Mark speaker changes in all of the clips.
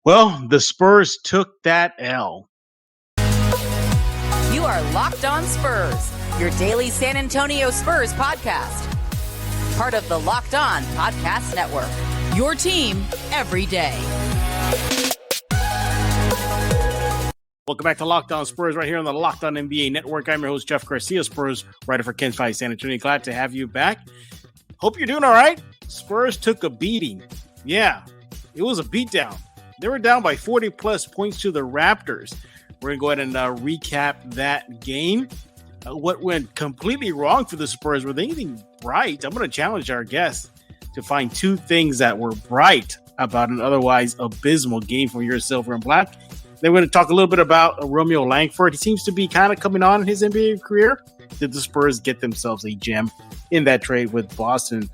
Speaker 1: Well, the Spurs took that L.
Speaker 2: You are Locked On Spurs, your daily San Antonio Spurs podcast. Part of the Locked On Podcast Network, your team every day.
Speaker 1: Welcome back to Locked On Spurs right here on the Locked On NBA Network. I'm your host, Jeff Garcia, Spurs writer for Ken's Five San Antonio. Glad to have you back. Hope you're doing all right. Spurs took a beating. Yeah, it was a beatdown. They were down by 40-plus points to the Raptors. We're going to go ahead and recap that game. What went completely wrong for the Spurs? Were they anything bright? I'm going to challenge our guests to find two things that were bright about an otherwise abysmal game from your Silver and Black. Then we're going to talk a little bit about Romeo Langford. He seems to be kind of coming on in his NBA career. Did the Spurs get themselves a gem in that trade with Boston?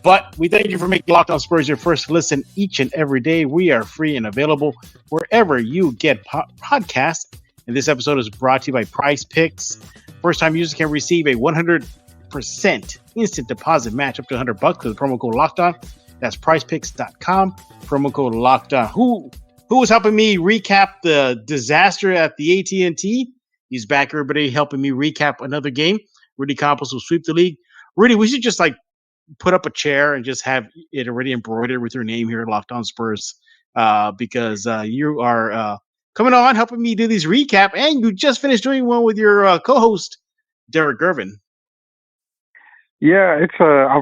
Speaker 1: But we thank you for making Locked On Spurs your first listen each and every day. We are free and available wherever you get podcasts. And this episode is brought to you by Prize Picks. First-time users can receive a 100% instant deposit match up to $100 with the promo code Locked On. That's prizepicks.com, promo code Locked On. Who was helping me recap the disaster at the AT&T? He's back, everybody, helping me recap another game. Rudy Campos will sweep the league. Rudy, we should just put up a chair and just have it already embroidered with your name here at Locked On Spurs, because you are coming on helping me do these recap, and you just finished doing one with your co-host Derek Gervin.
Speaker 3: Yeah, it's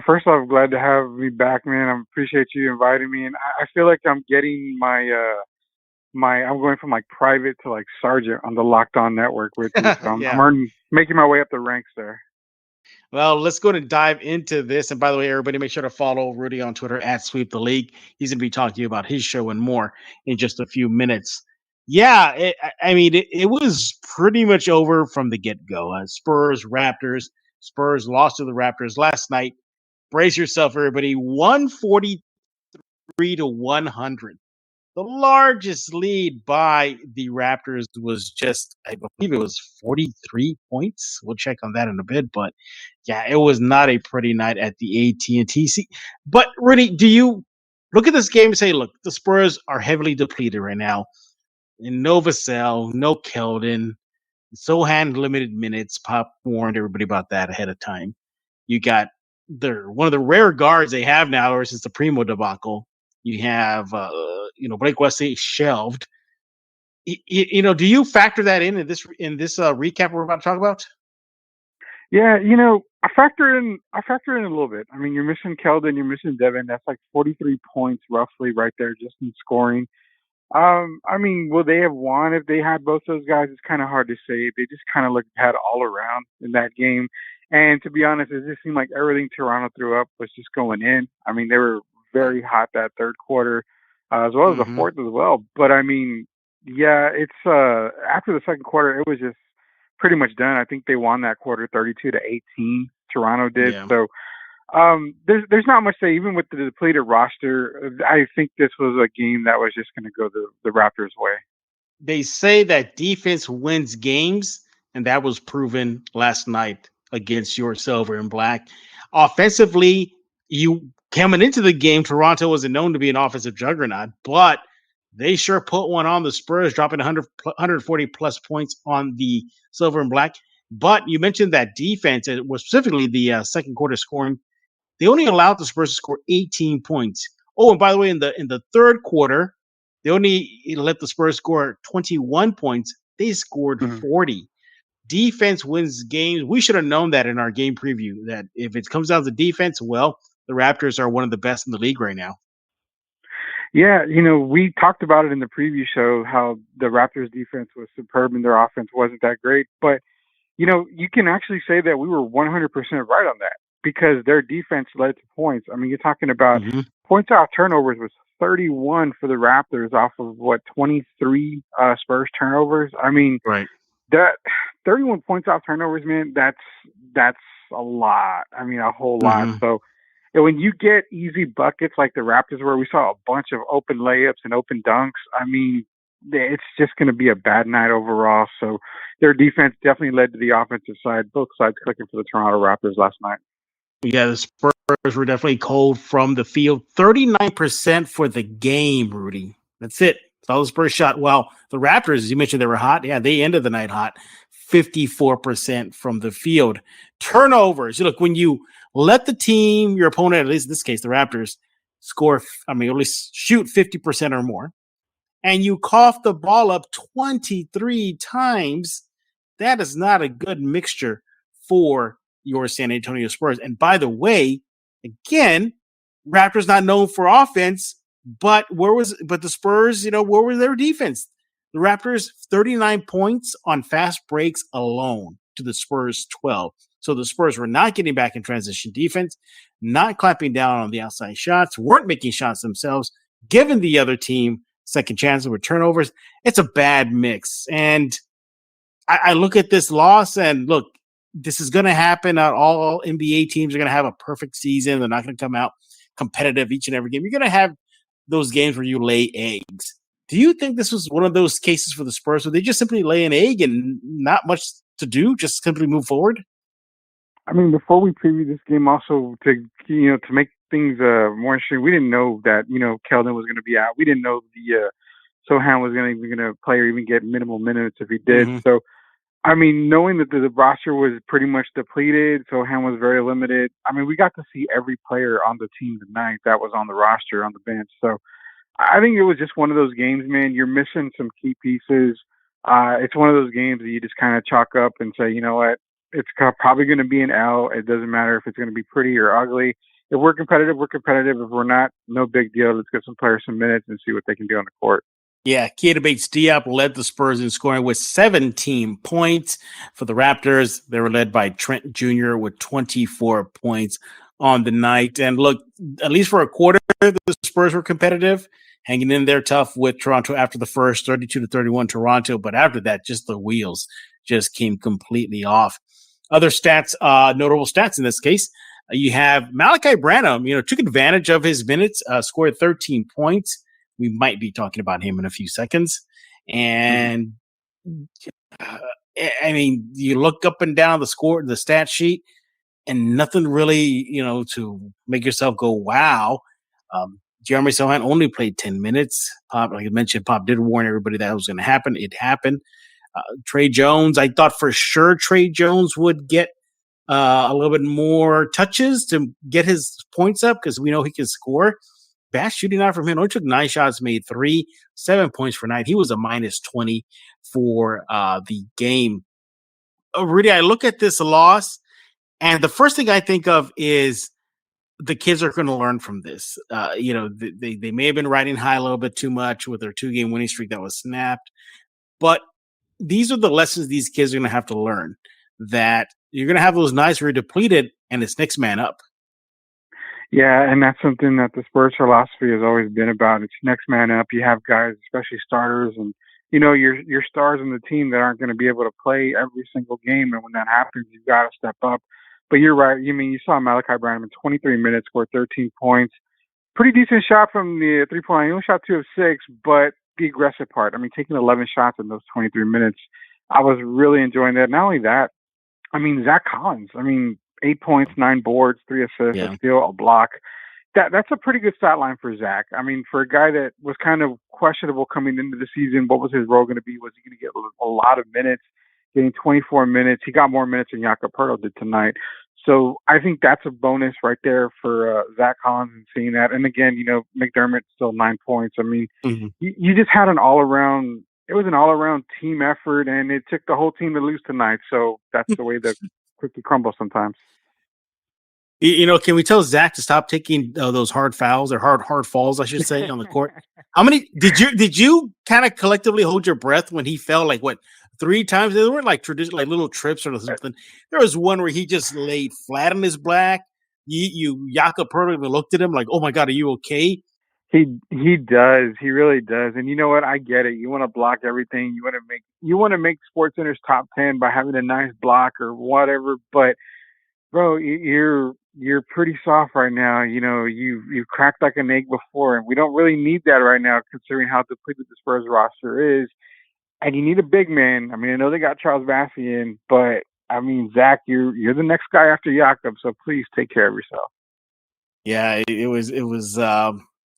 Speaker 3: first off, glad to have me back, man. I appreciate you inviting me, and I feel like I'm getting I'm going from private to sergeant on the Locked On network with you. So I'm making my way up the ranks there.
Speaker 1: Well, let's go and dive into this. And by the way, everybody, make sure to follow Rudy on Twitter at Sweep the League. He's going to be talking to you about his show and more in just a few minutes. Yeah, it was pretty much over from the get-go. Spurs, Raptors. Spurs lost to the Raptors last night. Brace yourself, everybody. 143-100. The largest lead by the Raptors was just, I believe it was 43 points. We'll check on that in a bit. But, yeah, it was not a pretty night at the AT&T. But, Rudy, do you look at this game and say, look, the Spurs are heavily depleted right now. In no Vassell, no Keldon, Sohan limited minutes. Pop warned everybody about that ahead of time. You got one of the rare guards they have now ever since the Primo debacle. You have, Blake Wesley shelved. Do you factor that in this recap we're about to talk about?
Speaker 3: Yeah, I factor in a little bit. I mean, you're missing Keldon, you're missing Devin. That's 43 points roughly right there just in scoring. Will they have won if they had both those guys? It's kind of hard to say. They just kind of had all around in that game. And to be honest, it just seemed like everything Toronto threw up was just going in. I mean, they were very hot that third quarter, as well as the fourth as well. But it's after the second quarter, it was just pretty much done. I think they won that quarter 32-18. Toronto did. Yeah. So there's not much to say. Even with the depleted roster, I think this was a game that was just going to go the Raptors' way.
Speaker 1: They say that defense wins games, and that was proven last night against your Silver and Black. Offensively, coming into the game, Toronto wasn't known to be an offensive juggernaut, but they sure put one on the Spurs, dropping 140-plus points on the Silver and Black. But you mentioned that defense, it was specifically the second quarter scoring. They only allowed the Spurs to score 18 points. Oh, and by the way, in the third quarter, they only let the Spurs score 21 points. They scored 40. Defense wins games. We should have known that in our game preview, that if it comes down to defense, well, the Raptors are one of the best in the league right now.
Speaker 3: Yeah, we talked about it in the preview show, how the Raptors defense was superb and their offense wasn't that great. But, you can actually say that we were 100% right on that, because their defense led to points. I mean, you're talking about points off turnovers was 31 for the Raptors off of 23 Spurs turnovers. I mean,
Speaker 1: right.
Speaker 3: That 31 points off turnovers, man, that's a lot. I mean, a whole lot. So when you get easy buckets like the Raptors, where we saw a bunch of open layups and open dunks, I mean, it's just going to be a bad night overall. So their defense definitely led to the offensive side, both sides clicking for the Toronto Raptors last night.
Speaker 1: Yeah, the Spurs were definitely cold from the field. 39% for the game, Rudy. That's it. All the Spurs shot. Well, the Raptors, as you mentioned, they were hot. Yeah, they ended the night hot. 54% from the field. Turnovers. Look, when you let the team, your opponent, at least in this case, the Raptors, score, at least shoot 50% or more, and you cough the ball up 23 times, that is not a good mixture for your San Antonio Spurs. And by the way, again, Raptors not known for offense, but the Spurs, where was their defense? The Raptors 39 points on fast breaks alone to the Spurs 12. So the Spurs were not getting back in transition defense, not clamping down on the outside shots, weren't making shots themselves, giving the other team second chances with turnovers. It's a bad mix. And I look at this loss and look, this is going to happen. Not all NBA teams are going to have a perfect season. They're not going to come out competitive each and every game. You're going to have those games where you lay eggs. Do you think this was one of those cases for the Spurs where they just simply lay an egg and not much to do, just simply move forward?
Speaker 3: I mean, before we preview this game, also to make things more interesting, we didn't know that Keldon was going to be out. We didn't know the Sohan was going to play or even get minimal minutes if he did.
Speaker 1: Mm-hmm.
Speaker 3: So, I mean, knowing that the roster was pretty much depleted, Sohan was very limited. I mean, we got to see every player on the team tonight that was on the roster on the bench. So, I think it was just one of those games, man. You're missing some key pieces. It's one of those games that you just kind of chalk up and say, you know what, it's probably going to be an L. It doesn't matter if it's going to be pretty or ugly. If we're competitive, we're competitive. If we're not, no big deal. Let's get some players some minutes and see what they can do on the court.
Speaker 1: Yeah, Keita Bates-Diop led the Spurs in scoring with 17 points. For the Raptors, they were led by Trent Jr. with 24 points on the night. And look, at least for a quarter, the Spurs were competitive, hanging in there tough with Toronto after the first, 32-31 Toronto. But after that, just the wheels just came completely off. Other stats, notable stats in this case, you have Malachi Branham, took advantage of his minutes, scored 13 points. We might be talking about him in a few seconds. And I mean, you look up and down the stat sheet, and nothing really, to make yourself go, wow. Jeremy Sohan only played 10 minutes. Pop, like I mentioned, Pop did warn everybody that was going to happen. It happened. Trey Jones, I thought for sure Trey Jones would get a little bit more touches to get his points up because we know he can score. Bad shooting out from him. Only took 9 shots, made 3, 7 points for 9. He was a minus 20 for the game. Rudy, I look at this loss, and the first thing I think of is the kids are going to learn from this. They may have been riding high a little bit too much with their 2-game winning streak that was snapped, but these are the lessons these kids are going to have to learn, that you're going to have those nights where you're depleted and it's next man up.
Speaker 3: Yeah, and that's something that the Spurs philosophy has always been about. It's next man up. You have guys, especially starters, and your stars on the team that aren't going to be able to play every single game. And when that happens, you've got to step up. But you're right. You saw Malachi Branham in 23 minutes, scored 13 points. Pretty decent shot from the 3-point line. He only shot 2 of 6, but the aggressive part. I mean, taking 11 shots in those 23 minutes, I was really enjoying that. Not only that, Zach Collins. 8 points, 9 boards, 3 assists, a steal, a block. That's a pretty good stat line for Zach. For a guy that was kind of questionable coming into the season, what was his role going to be? Was he going to get a lot of minutes? Getting 24 minutes. He got more minutes than Jakob Poeltl did tonight. So I think that's a bonus right there for Zach Collins and seeing that. And again, McDermott still 9 points. You just had it was an all-around team effort, and it took the whole team to lose tonight. So that's the way that quickly crumbles sometimes.
Speaker 1: Can we tell Zach to stop taking those hard fouls or hard falls, I should say, on the court? How many did you kind of collectively hold your breath when he fell? Like what, 3 times? They weren't like traditional, like little trips or something. There was one where he just laid flat on his back. Jakob Poeltl even looked at him like, "Oh my God, are you okay?"
Speaker 3: He does. He really does. And you know what? I get it. You want to block everything. You want to make SportsCenter's top 10 by having a nice block or whatever. But bro, you're pretty soft right now. You've cracked like an egg before, and we don't really need that right now, considering how depleted the Spurs roster is. And you need a big man. I know they got Charles Bassey in, but Zach, you're the next guy after Jakob, so please take care of yourself.
Speaker 1: Yeah, it was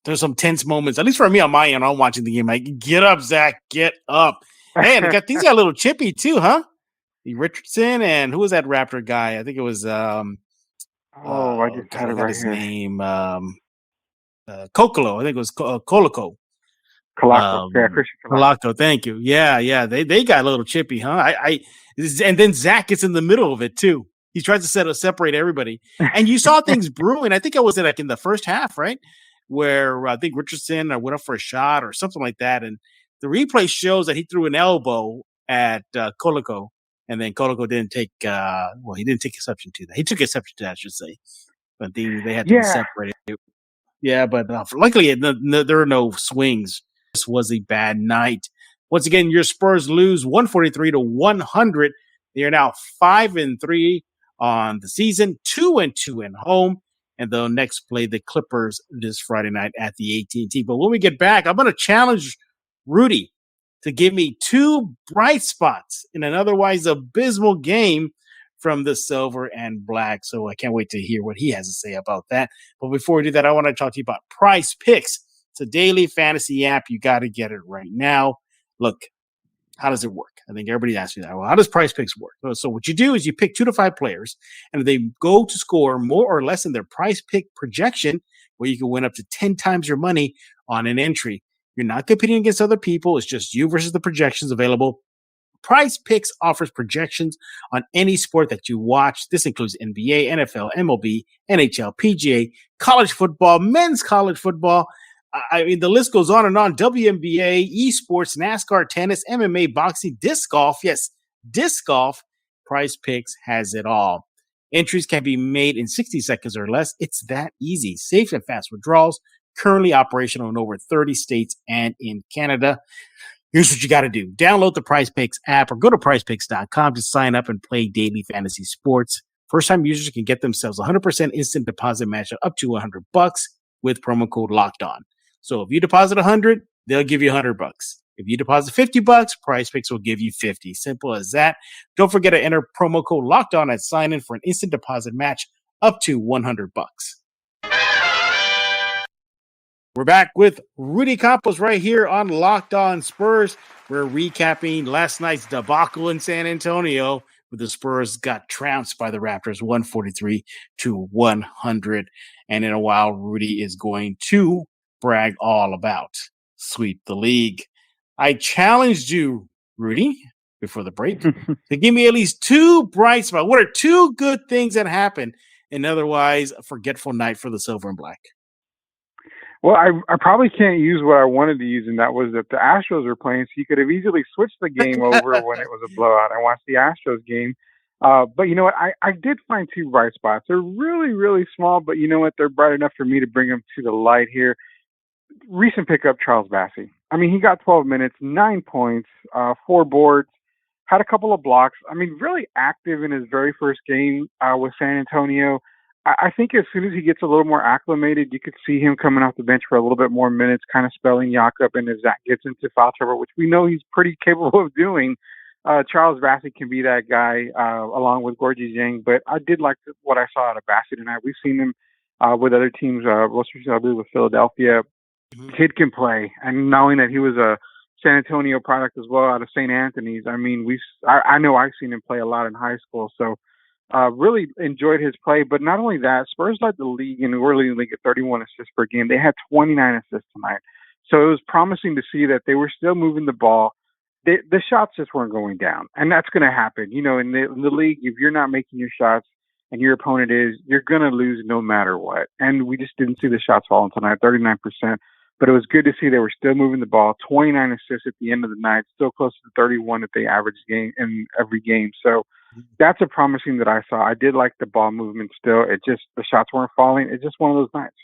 Speaker 1: there's some tense moments, at least for me on my end. I'm watching the game. Like, get up, Zach, get up. Hey, and things got a little chippy too, huh? The Richardson and who was that Raptor guy? I think it was
Speaker 3: I just had
Speaker 1: I
Speaker 3: it
Speaker 1: got
Speaker 3: right
Speaker 1: his
Speaker 3: here.
Speaker 1: name. Kokolo. I think it was Colaco.
Speaker 3: Colaco. Yeah, Christian Colaco.
Speaker 1: Colaco, thank you. Yeah. They got a little chippy, huh? And then Zach gets in the middle of it too. He tries to separate everybody. And you saw things brewing. I think it was like in the first half, right? Where I think Richardson went up for a shot or something like that. And the replay shows that he threw an elbow at Colaco. And then Colaco didn't take he didn't take exception to that. He took exception to that, I should say. But they had to be separated. Yeah, but luckily there are no swings. This was a bad night. Once again, your Spurs lose 143-100. They are now 5-3 on the season, 2-2 at home, and they'll next play the Clippers this Friday night at the AT&T. But when we get back, I'm going to challenge Rudy to give me two bright spots in an otherwise abysmal game from the silver and black. So I can't wait to hear what he has to say about that. But before we do that, I want to talk to you about Prize Picks. It's a daily fantasy app. You got to get it right now. Look, how does it work? I think everybody asks me that. Well, how does Prize Picks work? So what you do is you pick 2 to 5 players, and if they go to score more or less than their Prize Pick projection, where you can win up to 10 times your money on an entry. You're not competing against other people. It's just you versus the projections available. Prize Picks offers projections on any sport that you watch. This includes NBA, NFL, MLB, NHL, PGA, college football, men's college football. I mean, the list goes on and on. WNBA, esports, NASCAR, tennis, MMA, boxing, disc golf. Yes, disc golf. Prize Picks has it all. Entries can be made in 60 seconds or less. It's that easy. Safe and fast withdrawals. Currently operational in over 30 states and in Canada. Here's what you got to do. Download the Prize Picks app or go to prizepicks.com to sign up and play daily fantasy sports. First-time users can get themselves 100% instant deposit match up to $100 with promo code Locked On. So if you deposit 100, they'll give you $100. If you deposit $50, Prize Picks will give you 50. Simple as that. Don't forget to enter promo code Locked On at sign-in for an instant deposit match up to $100. We're back with Rudy Campos right here on Locked On Spurs. We're recapping last night's debacle in San Antonio, where the Spurs got trounced by the Raptors 143-100. And in a while, Rudy is going to brag all about sweep the league. I challenged you, Rudy, before the break, to give me at least 2 bright spots. What are 2 good things that happened in otherwise a forgetful night for the Silver and Black?
Speaker 3: Well, I probably can't use what I wanted to use, and that was that the Astros were playing, so you could have easily switched the game over when it was a blowout. I watched the Astros game. But you know what? I did find 2 bright spots. They're really, really small, but you know what? They're bright enough for me to bring them to the light here. Recent pickup, Charles Bassey. I mean, he got 12 minutes, 9 points, 4 boards, had a couple of blocks. I mean, really active in his very first game with San Antonio. I think as soon as he gets a little more acclimated, you could see him coming off the bench for a little bit more minutes, kind of spelling Yak up. And as Zach gets into foul trouble, which we know he's pretty capable of doing, Charles Bassey can be that guy along with Gorgie Zhang. But I did like what I saw out of Bassey tonight. We've seen him with other teams, most recently with Philadelphia. Kid can play. And knowing that he was a San Antonio product as well out of St. Anthony's, I mean, I know I've seen him play a lot in high school. So really enjoyed his play. But not only that, Spurs led the league in the early league at 31 assists per game. They had 29 assists tonight. So it was promising to see that they were still moving the ball. The shots just weren't going down. And that's going to happen. You know, in the league, if you're not making your shots and your opponent is, you're going to lose no matter what. And we just didn't see the shots falling tonight, 39%. But it was good to see they were still moving the ball. 29 assists at the end of the night, still close to 31 that they averaged game in every game. So that's a promising that I saw. I did like the ball movement still. It just, the shots weren't falling. It's just one of those nights.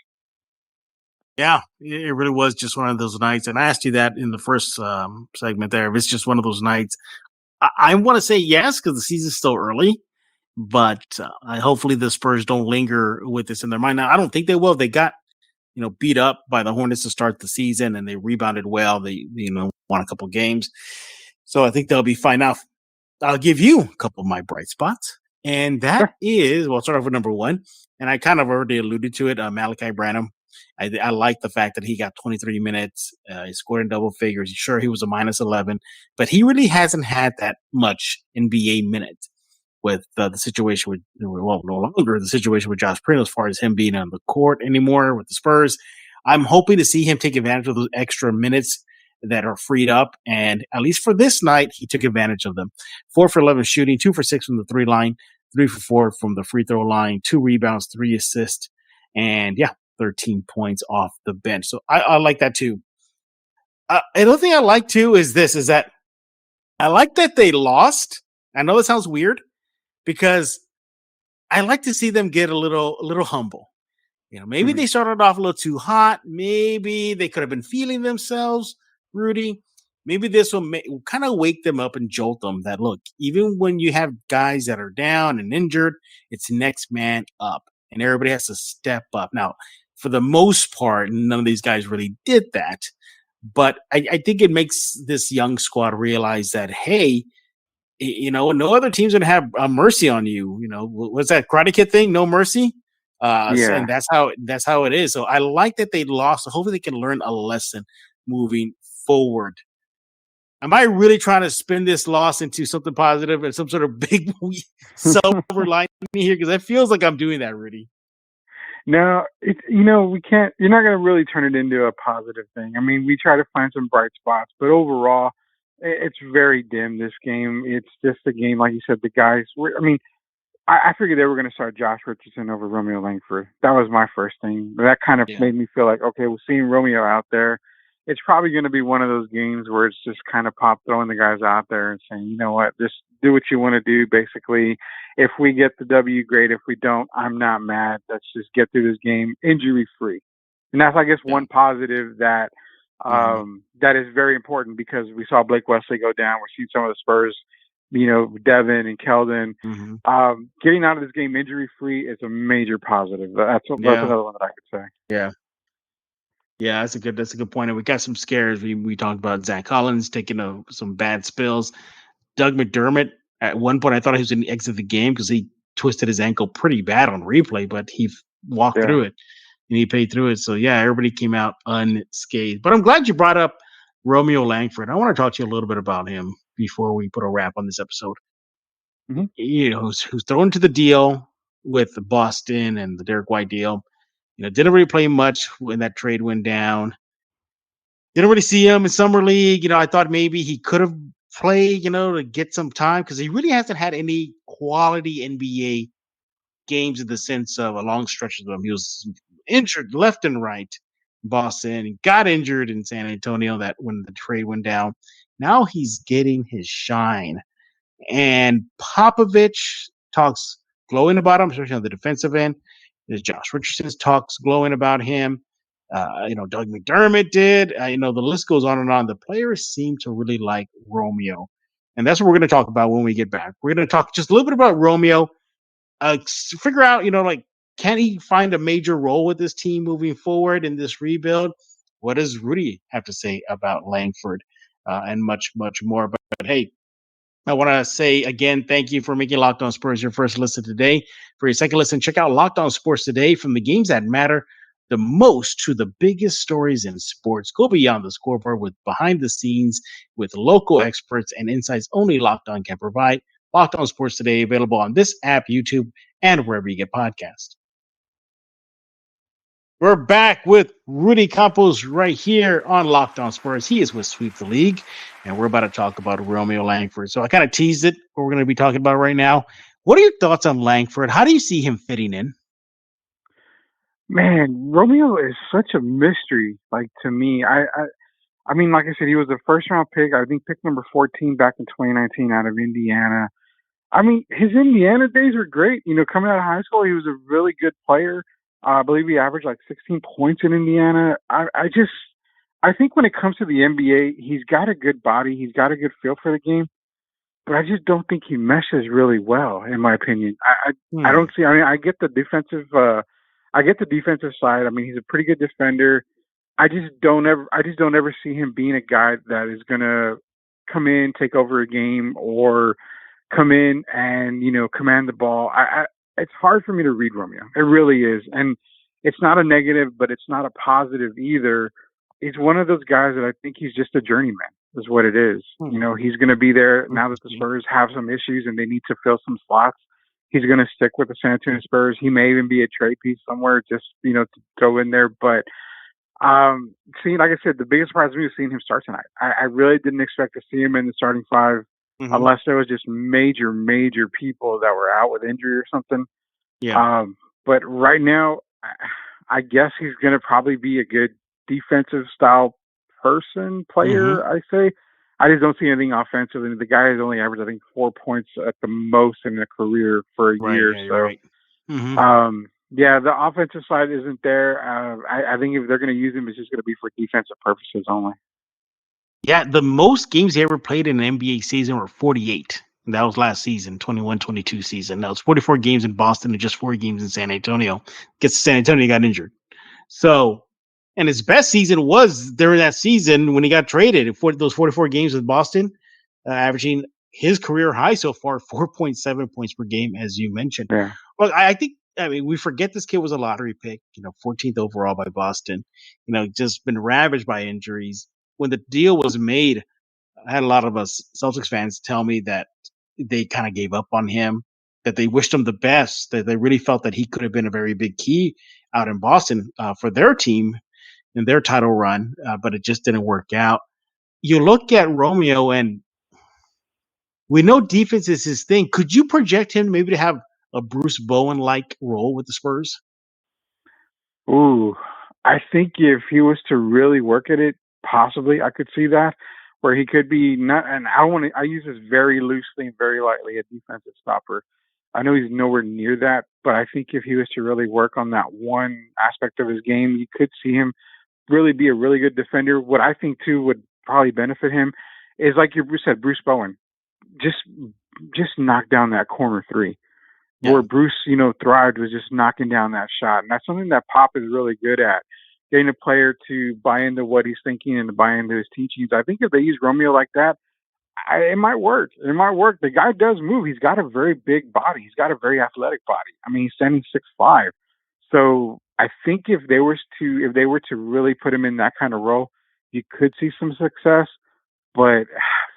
Speaker 1: Yeah, it really was just one of those nights. And I asked you that in the first segment there. If it's just one of those nights, I want to say yes, because the season's still early. But hopefully the Spurs don't linger with this in their mind. Now, I don't think they will. They got, beat up by the Hornets to start the season, and they rebounded well. They, won a couple games. So I think they'll be fine. Now, I'll give you a couple of my bright spots. And that is, well, I'll start off with number 1. And I kind of already alluded to it, Malachi Branham. I like the fact that he got 23 minutes. He scored in double figures. Sure, he was a minus 11, but he really hasn't had that much NBA minutes with the situation with, well, no longer the situation with Josh Primo as far as him being on the court anymore with the Spurs. I'm hoping to see him take advantage of those extra minutes that are freed up. And at least for this night, he took advantage of them. 4 for 11 shooting, 2 for 6 from the 3 line, 3 for 4 from the free throw line, 2 rebounds, 3 assists, and 13 points off the bench. So I like that too. Another thing I like too is that I like that they lost. I know it sounds weird because I like to see them get a little humble. Maybe they started off a little too hot. Maybe they could have been feeling themselves, Rudy. Maybe this will kind of wake them up and jolt them that, look, even when you have guys that are down and injured, it's next man up. And everybody has to step up. Now, for the most part, none of these guys really did that. But I think it makes this young squad realize that, hey, no other team's going to have mercy on you. What's that Karate Kid thing? No mercy. And that's how it is. So I like that they lost. So hopefully they can learn a lesson moving forward. Am I really trying to spin this loss into something positive and some sort of big silver lining here? Because it feels like I'm doing that, Rudy.
Speaker 3: No, we can't. You're not going to really turn it into a positive thing. I mean, we try to find some bright spots, but overall, it's very dim. This game, it's just a game, like you said. The guys I figured they were going to start Josh Richardson over Romeo Langford. That was my first thing. But that kind of made me feel like, okay, we're seeing Romeo out there. It's probably going to be one of those games where it's just kind of pop throwing the guys out there and saying, you know what, just do what you want to do. Basically, if we get the W, great. If we don't, I'm not mad. Let's just get through this game injury free. And that's, I guess, one positive that that is very important because we saw Blake Wesley go down. We're seeing some of the Spurs, Devin and Keldon. Getting out of this game injury free is a major positive. That's another one that I could say.
Speaker 1: Yeah. Yeah, that's a good point. And we got some scares. We talked about Zach Collins taking some bad spills. Doug McDermott, at one point, I thought he was going to exit the game because he twisted his ankle pretty bad on replay, but he walked through it and he paid through it. So, everybody came out unscathed. But I'm glad you brought up Romeo Langford. I want to talk to you a little bit about him before we put a wrap on this episode. Who's thrown to the deal with Boston and the Derek White deal. Didn't really play much when that trade went down. Didn't really see him in summer league. I thought maybe he could have played, to get some time because he really hasn't had any quality NBA games in the sense of a long stretch of them. He was injured left and right in Boston. He got injured in San Antonio that when the trade went down. Now he's getting his shine. And Popovich talks glowing about him, especially on the defensive end. There's Josh Richardson's talks glowing about him. Doug McDermott did. The list goes on and on. The players seem to really like Romeo. And that's what we're going to talk about when we get back. We're going to talk just a little bit about Romeo, figure out, can he find a major role with this team moving forward in this rebuild? What does Rudy have to say about Langford and much, much more? But hey, I want to say again, thank you for making Locked On Spurs your first listen today. For your second listen, check out Locked On Sports Today, from the games that matter the most to the biggest stories in sports. Go beyond the scoreboard with behind the scenes with local experts and insights only Locked On can provide. Locked On Sports Today, available on this app, YouTube, and wherever you get podcasts. We're back with Rudy Campos right here on Locked On Spurs. He is with Sweep the League, and we're about to talk about Romeo Langford. So I kind of teased it, what we're going to be talking about right now. What are your thoughts on Langford? How do you see him fitting in?
Speaker 3: Man, Romeo is such a mystery, to me. I mean, like I said, he was a first-round pick. I think pick number 14 back in 2019 out of Indiana. I mean, his Indiana days were great. Coming out of high school, he was a really good player. I believe he averaged 16 points in Indiana. I think when it comes to the NBA, he's got a good body. He's got a good feel for the game. But I just don't think he meshes really well, in my opinion. I don't see. I mean, I get the defensive. I get the defensive side. I mean, he's a pretty good defender. I just don't ever see him being a guy that is gonna come in, take over a game, or come in and command the ball. It's hard for me to read Romeo. It really is. And it's not a negative, but it's not a positive either. He's one of those guys that I think he's just a journeyman, is what it is. You know, he's going to be there now that the Spurs have some issues and they need to fill some slots. He's going to stick with the San Antonio Spurs. He may even be a trade piece somewhere, just, to throw in there. But like I said, the biggest surprise to me was seeing him start tonight. I really didn't expect to see him in the starting five unless there was just major people that were out with injury or something.
Speaker 1: Yeah.
Speaker 3: But right now, I guess he's going to probably be a good defensive style player, I say. I just don't see anything offensively. The guy has only averaged, I think, 4 points at the most in a career for a year.
Speaker 1: Yeah,
Speaker 3: so,
Speaker 1: right.
Speaker 3: The offensive side isn't there. I think if they're going to use him, it's just going to be for defensive purposes only.
Speaker 1: Yeah, the most games he ever played in an NBA season were 48. And that was last season, 21-22 season. That was 44 games in Boston and just 4 games in San Antonio. Gets to San Antonio, he got injured. So, and his best season was during that season when he got traded. For those 44 games with Boston, averaging his career high so far, 4.7 points per game, as you mentioned.
Speaker 3: Yeah.
Speaker 1: Well, we forget this kid was a lottery pick, 14th overall by Boston, just been ravaged by injuries. When the deal was made, I had a lot of us Celtics fans tell me that they kind of gave up on him, that they wished him the best, that they really felt that he could have been a very big key out in Boston for their team in their title run, but it just didn't work out. You look at Romeo, and we know defense is his thing. Could you project him maybe to have a Bruce Bowen-like role with the Spurs?
Speaker 3: Ooh, I think if he was to really work at it, possibly I could see that, where he could be not, and I use this very loosely and very lightly, a defensive stopper. I know he's nowhere near that, but I think if he was to really work on that one aspect of his game, you could see him really be a really good defender. What I think too would probably benefit him is, like you said, Bruce Bowen, just knock down that corner three. Yeah. Where Bruce, thrived was just knocking down that shot. And that's something that Pop is really good at, getting a player to buy into what he's thinking and to buy into his teachings. I think if they use Romeo like that, it might work. It might work. The guy does move. He's got a very big body. He's got a very athletic body. I mean, he's standing 6'5". So I think if they were to really put him in that kind of role, you could see some success. But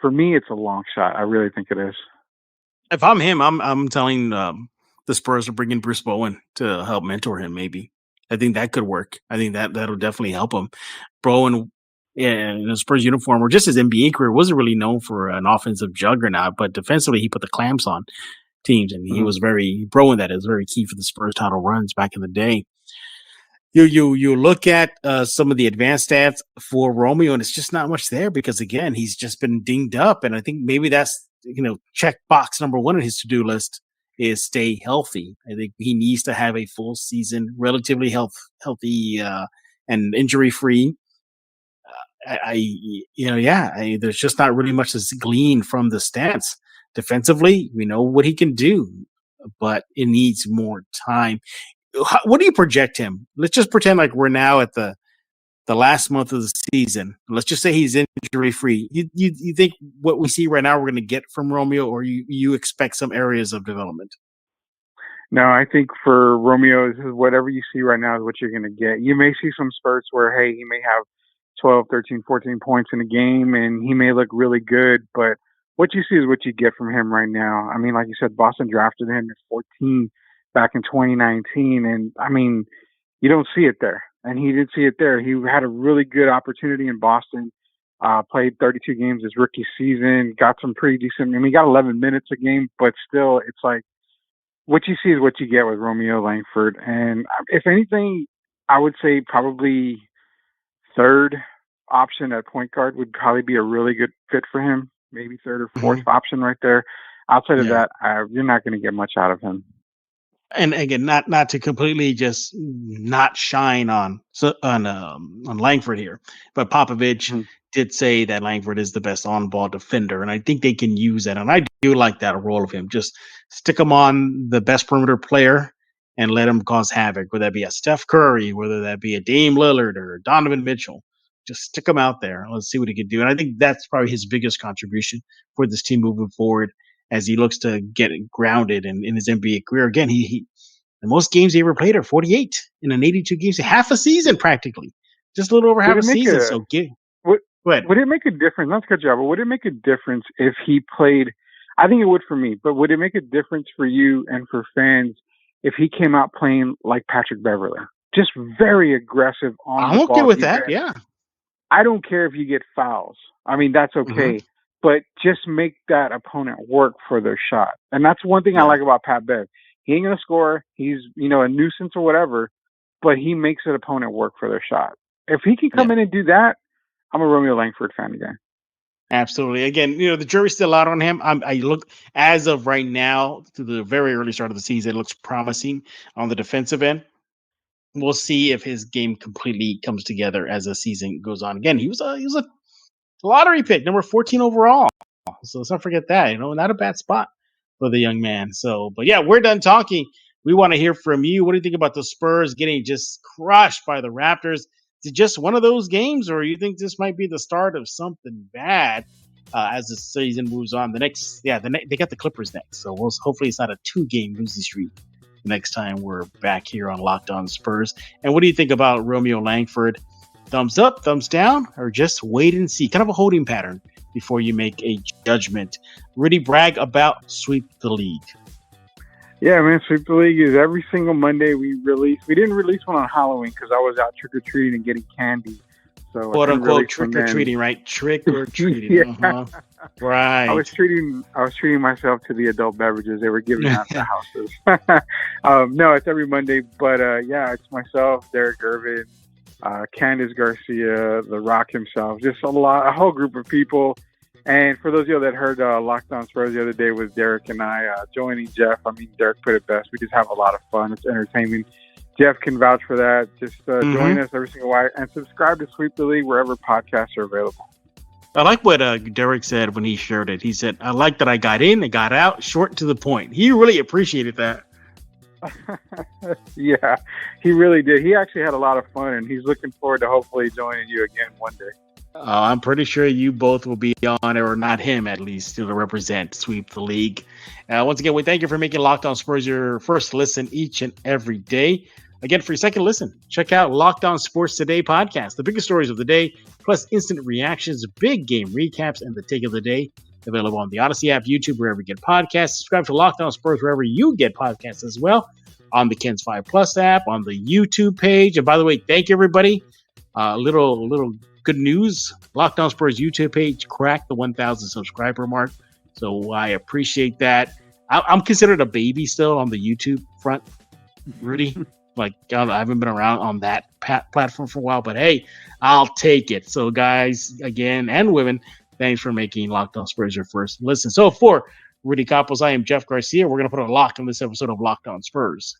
Speaker 3: for me, it's a long shot. I really think it is.
Speaker 1: If I'm him, I'm telling the Spurs to bring in Bruce Bowen to help mentor him. Maybe I think that could work. I think that'll definitely help him. Bowen, in the Spurs uniform, or just his NBA career, wasn't really known for an offensive juggernaut, but defensively he put the clamps on teams, and he was Bowen. That is very key for the Spurs title runs back in the day. You look at some of the advanced stats for Romeo, and it's just not much there because, again, he's just been dinged up. And I think maybe that's, check box number one on his to-do list is stay healthy. I think he needs to have a full season, relatively healthy and injury-free. There's just not really much to glean from the stats. Defensively, we know what he can do, but it needs more time. What do you project him? Let's just pretend like we're now at the last month of the season. Let's just say he's injury free. You think what we see right now we're going to get from Romeo, or you expect some areas of development?
Speaker 3: No, I think for Romeo, this is whatever you see right now is what you're going to get. You may see some spurts where, hey, he may have 12, 13, 14 points in a game, and he may look really good, but what you see is what you get from him right now. I mean, like you said, Boston drafted him at 14 back in 2019. And I mean, you don't see it there. And he didn't see it there. He had a really good opportunity in Boston, played 32 games his rookie season, got some pretty decent, he got 11 minutes a game, but still it's like what you see is what you get with Romeo Langford. And if anything, I would say probably third option at point guard would probably be a really good fit for him. Maybe third or fourth option right there. Outside of that, you're not going to get much out of him.
Speaker 1: And again, not to completely just not shine on Langford here, but Popovich did say that Langford is the best on-ball defender, and I think they can use that. And I do like that role of him. Just stick him on the best perimeter player and let him cause havoc, whether that be a Steph Curry, whether that be a Dame Lillard or Donovan Mitchell. Just stick him out there. Let's see what he can do. And I think that's probably his biggest contribution for this team moving forward, as he looks to get grounded in his NBA career. Again, he The most games he ever played are 48 in an 82 games, half a season practically, just a little over half a season.
Speaker 3: Would it make a difference? Not to cut you off, but would it make a difference if he played? I think it would for me, but would it make a difference for you and for fans if he came out playing like Patrick Beverley? Just very aggressive on the ball.
Speaker 1: I'm okay with that, yeah.
Speaker 3: I don't care if you get fouls. I mean, that's okay. But just make that opponent work for their shot. And that's one thing I like about Pat Bev. He ain't going to score. He's, a nuisance or whatever, but he makes an opponent work for their shot. If he can come in and do that, I'm a Romeo Langford fan again.
Speaker 1: Absolutely. Again, the jury's still out on him. I look, as of right now, to the very early start of the season, it looks promising on the defensive end. We'll see if his game completely comes together as the season goes on. Again, he was a lottery pick, number 14 overall. So let's not forget that. Not a bad spot for the young man. So, but yeah, we're done talking. We want to hear from you. What do you think about the Spurs getting just crushed by the Raptors? Is it just one of those games, or you think this might be the start of something bad as the season moves on? They got the Clippers next, so hopefully it's not a 2-game losing streak next time we're back here on Locked On Spurs. And what do you think about Romeo Langford? Thumbs up, thumbs down, or just wait and see? Kind of a holding pattern before you make a judgment. Rudy, brag about Sweep the League.
Speaker 3: Yeah, man, Sweep the League is every single Monday we release. We didn't release one on Halloween because I was out trick-or-treating and getting candy. So
Speaker 1: quote-unquote trick-or-treating, right? Trick-or-treating.
Speaker 3: Yeah.
Speaker 1: Right.
Speaker 3: I was treating myself to the adult beverages they were giving out to houses. No, it's every Monday. But, it's myself, Derek Irvin, Candace Garcia, The Rock himself, just a whole group of people. And for those of you that heard Locked On Spurs the other day with Derek and I joining Jeff, I mean, Derek put it best. We just have a lot of fun. It's entertainment. Jeff can vouch for that. Just join us every single way and subscribe to Sweep the League wherever podcasts are available.
Speaker 1: I like what Derek said when he shared it. He said, I like that I got in and got out, short to the point. He really appreciated that.
Speaker 3: Yeah, he really did. He actually had a lot of fun, and he's looking forward to hopefully joining you again one day.
Speaker 1: I'm pretty sure you both will be on, or not him at least, to represent Sweep the League. Once again, we thank you for making Locked On Spurs your first listen each and every day. Again, for your second listen, check out Locked On Sports Today podcast, the biggest stories of the day, plus instant reactions, big game recaps, and the take of the day. Available on the Odyssey app, YouTube, wherever you get podcasts. Subscribe to Locked On Spurs wherever you get podcasts as well. On the Kens 5 Plus app, on the YouTube page. And by the way, thank you, everybody. Little good news. Locked On Spurs YouTube page cracked the 1,000 subscriber mark. So I appreciate that. I'm considered a baby still on the YouTube front, Rudy. I haven't been around on that platform for a while, but hey, I'll take it. So guys, again, and women, thanks for making Locked On Spurs your first listen. So for Rudy Campos, I am Jeff Garcia. We're going to put a lock on this episode of Locked On Spurs.